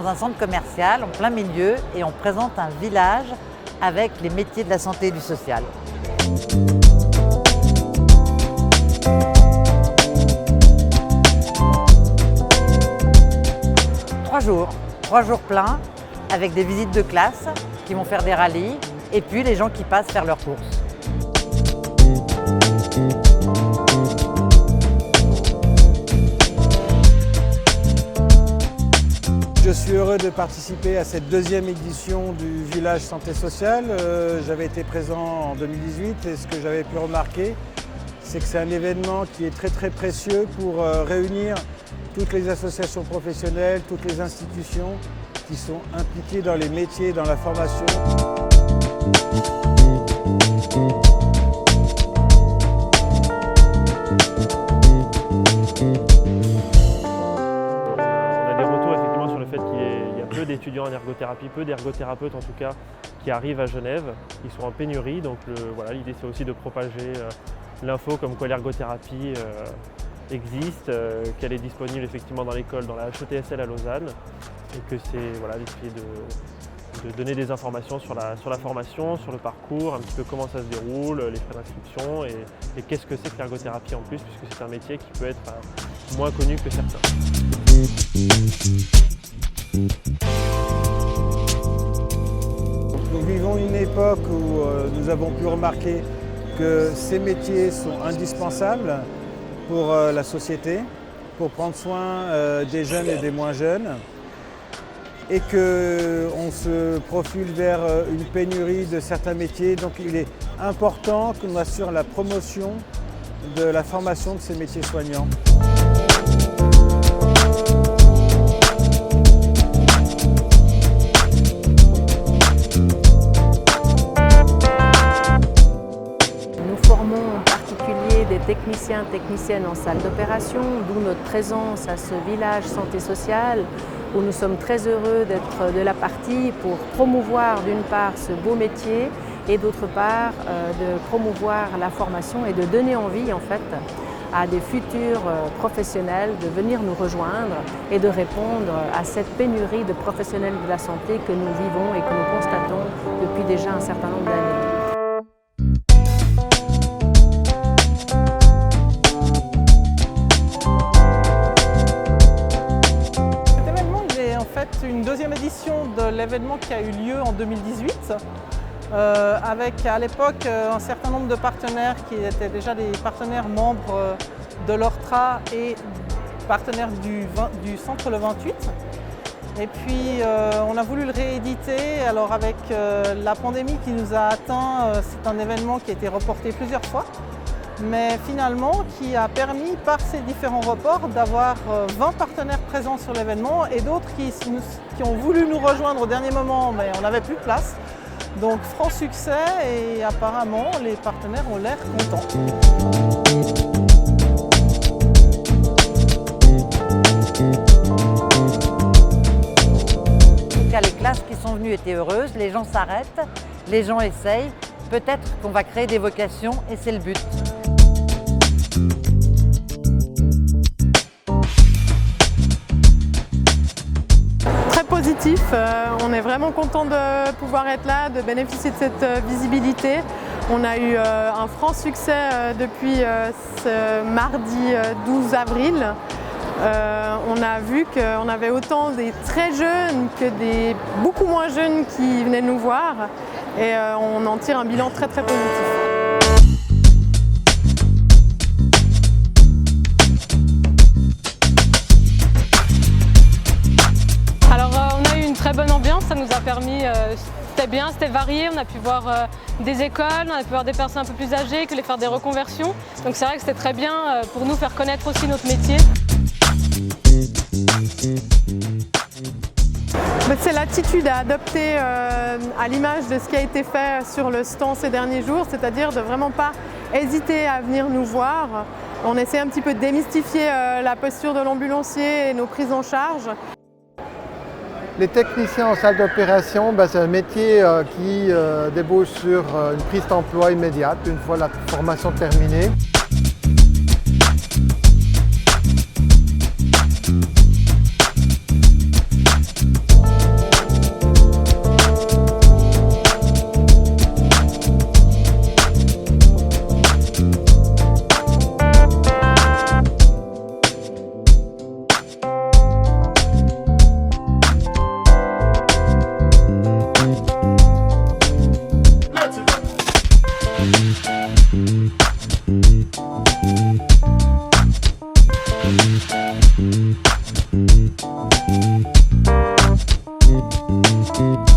dans un centre commercial en plein milieu et on présente un village avec les métiers de la santé et du social. Trois jours pleins avec des visites de classe qui vont faire des rallyes et puis les gens qui passent faire leurs courses. Je suis heureux de participer à cette deuxième édition du Village Santé Sociale. J'avais été présent en 2018 et ce que j'avais pu remarquer, c'est que c'est un événement qui est très précieux pour réunir toutes les associations professionnelles, toutes les institutions qui sont impliquées dans les métiers, dans la formation. Il y a peu d'étudiants en ergothérapie, peu d'ergothérapeutes en tout cas, qui arrivent à Genève. Ils sont en pénurie, donc l'idée c'est aussi de propager l'info comme quoi l'ergothérapie existe, qu'elle est disponible effectivement dans l'école, dans la HETSL à Lausanne, et que c'est d'essayer de donner des informations sur la formation, sur le parcours, un petit peu comment ça se déroule, les frais d'inscription et qu'est-ce que c'est que l'ergothérapie en plus, puisque c'est un métier qui peut être moins connu que certains. Nous vivons une époque où nous avons pu remarquer que ces métiers sont indispensables pour la société, pour prendre soin des jeunes et des moins jeunes, et qu'on se profile vers une pénurie de certains métiers. Donc il est important qu'on assure la promotion de la formation de ces métiers soignants. Des techniciens, techniciennes en salle d'opération, d'où notre présence à ce village santé sociale où nous sommes très heureux d'être de la partie pour promouvoir d'une part ce beau métier et d'autre part de promouvoir la formation et de donner envie en fait à des futurs professionnels de venir nous rejoindre et de répondre à cette pénurie de professionnels de la santé que nous vivons et que nous constatons depuis déjà un certain nombre d'années. Une deuxième édition de l'événement qui a eu lieu en 2018 avec à l'époque un certain nombre de partenaires qui étaient déjà des partenaires membres de l'ORTRA et partenaires du Centre Le 28. Et puis on a voulu le rééditer. Alors avec la pandémie qui nous a atteint, c'est un événement qui a été reporté plusieurs fois, mais finalement qui a permis par ces différents reports d'avoir 20 partenaires présents sur l'événement et d'autres qui ont voulu nous rejoindre au dernier moment, mais on n'avait plus de place. Donc franc succès et apparemment les partenaires ont l'air contents. En tout cas, les classes qui sont venues étaient heureuses, les gens s'arrêtent, les gens essayent. Peut-être qu'on va créer des vocations et c'est le but. Très positif, on est vraiment content de pouvoir être là, de bénéficier de cette visibilité. On a eu un franc succès depuis ce mardi 12 avril. On a vu qu'on avait autant des très jeunes que des beaucoup moins jeunes qui venaient nous voir et on en tire un bilan très positif. Alors on a eu une très bonne ambiance, ça nous a permis, c'était bien, c'était varié, on a pu voir des écoles, on a pu voir des personnes un peu plus âgées, que les faire des reconversions. Donc c'est vrai que c'était très bien pour nous faire connaître aussi notre métier. C'est l'attitude à adopter à l'image de ce qui a été fait sur le stand ces derniers jours, c'est-à-dire de vraiment pas hésiter à venir nous voir. On essaie un petit peu de démystifier la posture de l'ambulancier et nos prises en charge. Les techniciens en salle d'opération, c'est un métier qui débouche sur une prise d'emploi immédiate une fois la formation terminée. Thank you.